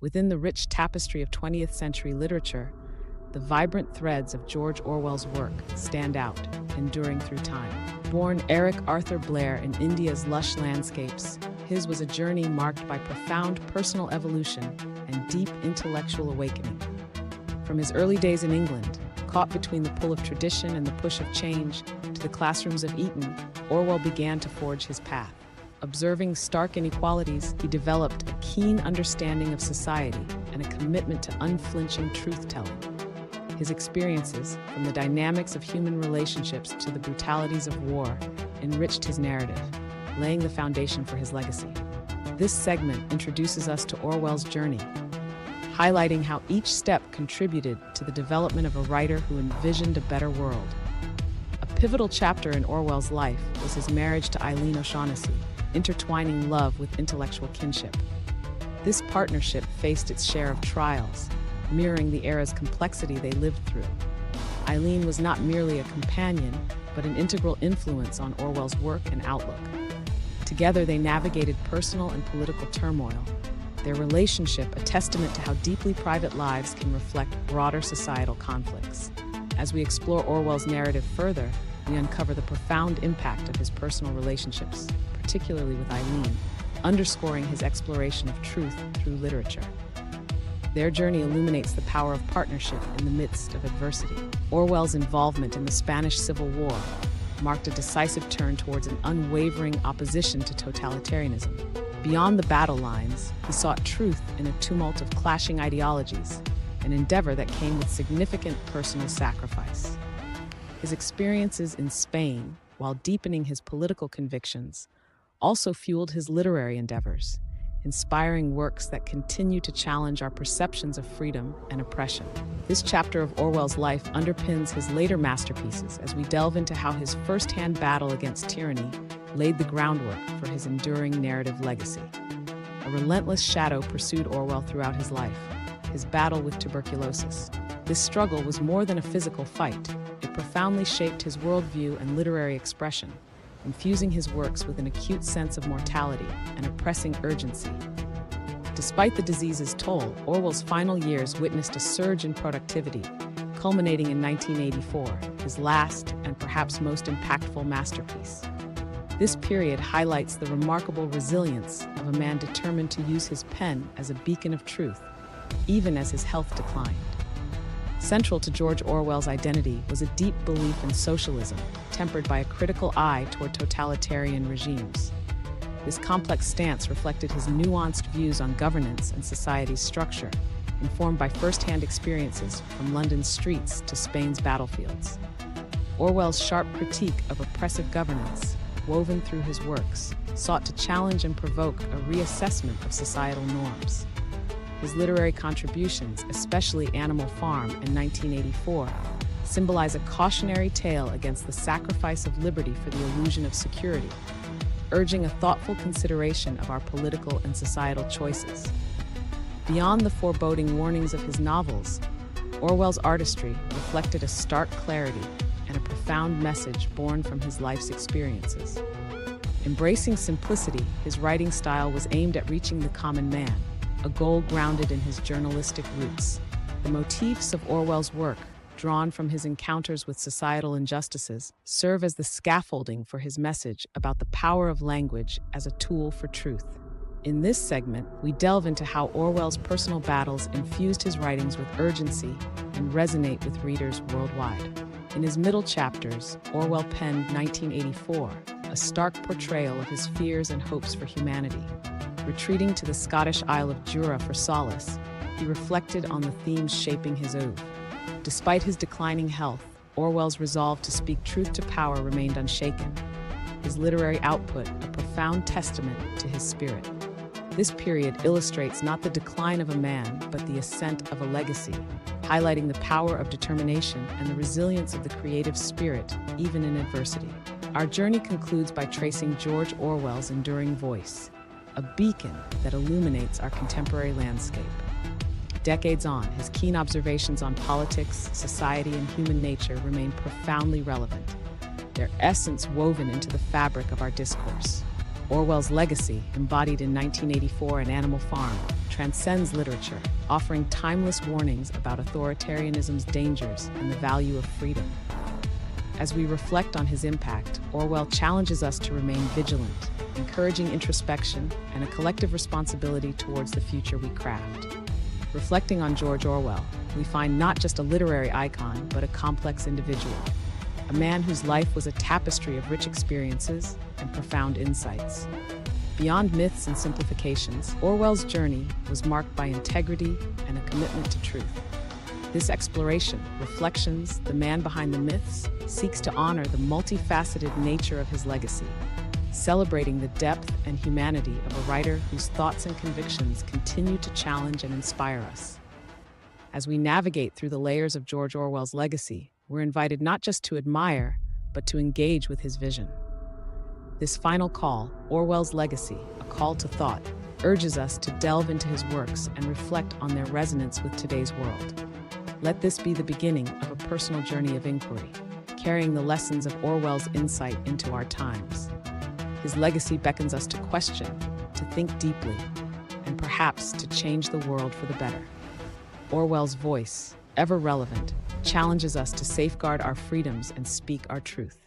Within the rich tapestry of 20th century literature, the vibrant threads of George Orwell's work stand out, enduring through time. Born Eric Arthur Blair in India's lush landscapes, his was a journey marked by profound personal evolution and deep intellectual awakening. From his early days in England, caught between the pull of tradition and the push of change, to the classrooms of Eton, Orwell began to forge his path. Observing stark inequalities, he developed a keen understanding of society and a commitment to unflinching truth-telling. His experiences, from the dynamics of human relationships to the brutalities of war, enriched his narrative, laying the foundation for his legacy. This segment introduces us to Orwell's journey, highlighting how each step contributed to the development of a writer who envisioned a better world. A pivotal chapter in Orwell's life was his marriage to Eileen O'Shaughnessy, intertwining love with intellectual kinship. This partnership faced its share of trials, mirroring the era's complexity they lived through. Eileen was not merely a companion, but an integral influence on Orwell's work and outlook. Together, they navigated personal and political turmoil, their relationship a testament to how deeply private lives can reflect broader societal conflicts. As we explore Orwell's narrative further, we uncover the profound impact of his personal relationships, particularly with Eileen, underscoring his exploration of truth through literature. Their journey illuminates the power of partnership in the midst of adversity. Orwell's involvement in the Spanish Civil War marked a decisive turn towards an unwavering opposition to totalitarianism. Beyond the battle lines, he sought truth in a tumult of clashing ideologies, an endeavor that came with significant personal sacrifice. His experiences in Spain, while deepening his political convictions, also fueled his literary endeavors, inspiring works that continue to challenge our perceptions of freedom and oppression. This chapter of Orwell's life underpins his later masterpieces as we delve into how his first-hand battle against tyranny laid the groundwork for his enduring narrative legacy. A relentless shadow pursued Orwell throughout his life, his battle with tuberculosis. This struggle was more than a physical fight. It profoundly shaped his worldview and literary expression, infusing his works with an acute sense of mortality and a pressing urgency. Despite the disease's toll, Orwell's final years witnessed a surge in productivity, culminating in 1984, his last and perhaps most impactful masterpiece. This period highlights the remarkable resilience of a man determined to use his pen as a beacon of truth, even as his health declined. Central to George Orwell's identity was a deep belief in socialism, tempered by a critical eye toward totalitarian regimes. This complex stance reflected his nuanced views on governance and society's structure, informed by first-hand experiences from London's streets to Spain's battlefields. Orwell's sharp critique of oppressive governance, woven through his works, sought to challenge and provoke a reassessment of societal norms. His literary contributions, especially Animal Farm in 1984, symbolize a cautionary tale against the sacrifice of liberty for the illusion of security, urging a thoughtful consideration of our political and societal choices. Beyond the foreboding warnings of his novels, Orwell's artistry reflected a stark clarity and a profound message born from his life's experiences. Embracing simplicity, his writing style was aimed at reaching the common man, a goal grounded in his journalistic roots. The motifs of Orwell's work, drawn from his encounters with societal injustices, serve as the scaffolding for his message about the power of language as a tool for truth. In this segment, we delve into how Orwell's personal battles infused his writings with urgency and resonate with readers worldwide. In his middle chapters, Orwell penned 1984, a stark portrayal of his fears and hopes for humanity. Retreating to the Scottish Isle of Jura for solace, he reflected on the themes shaping his oeuvre. Despite his declining health, Orwell's resolve to speak truth to power remained unshaken, his literary output a profound testament to his spirit. This period illustrates not the decline of a man, but the ascent of a legacy, highlighting the power of determination and the resilience of the creative spirit, even in adversity. Our journey concludes by tracing George Orwell's enduring voice, a beacon that illuminates our contemporary landscape. Decades on, his keen observations on politics, society, and human nature remain profoundly relevant, their essence woven into the fabric of our discourse. Orwell's legacy, embodied in 1984 and Animal Farm, transcends literature, offering timeless warnings about authoritarianism's dangers and the value of freedom. As we reflect on his impact, Orwell challenges us to remain vigilant, encouraging introspection and a collective responsibility towards the future we craft. Reflecting on George Orwell, we find not just a literary icon, but a complex individual, a man whose life was a tapestry of rich experiences and profound insights. Beyond myths and simplifications, Orwell's journey was marked by integrity and a commitment to truth. This exploration, Reflections, the Man Behind the Myths, seeks to honor the multifaceted nature of his legacy, celebrating the depth and humanity of a writer whose thoughts and convictions continue to challenge and inspire us. As we navigate through the layers of George Orwell's legacy, we're invited not just to admire, but to engage with his vision. This final call, Orwell's Legacy, a call to thought, urges us to delve into his works and reflect on their resonance with today's world. Let this be the beginning of a personal journey of inquiry, carrying the lessons of Orwell's insight into our times. His legacy beckons us to question, to think deeply, and perhaps to change the world for the better. Orwell's voice, ever relevant, challenges us to safeguard our freedoms and speak our truth.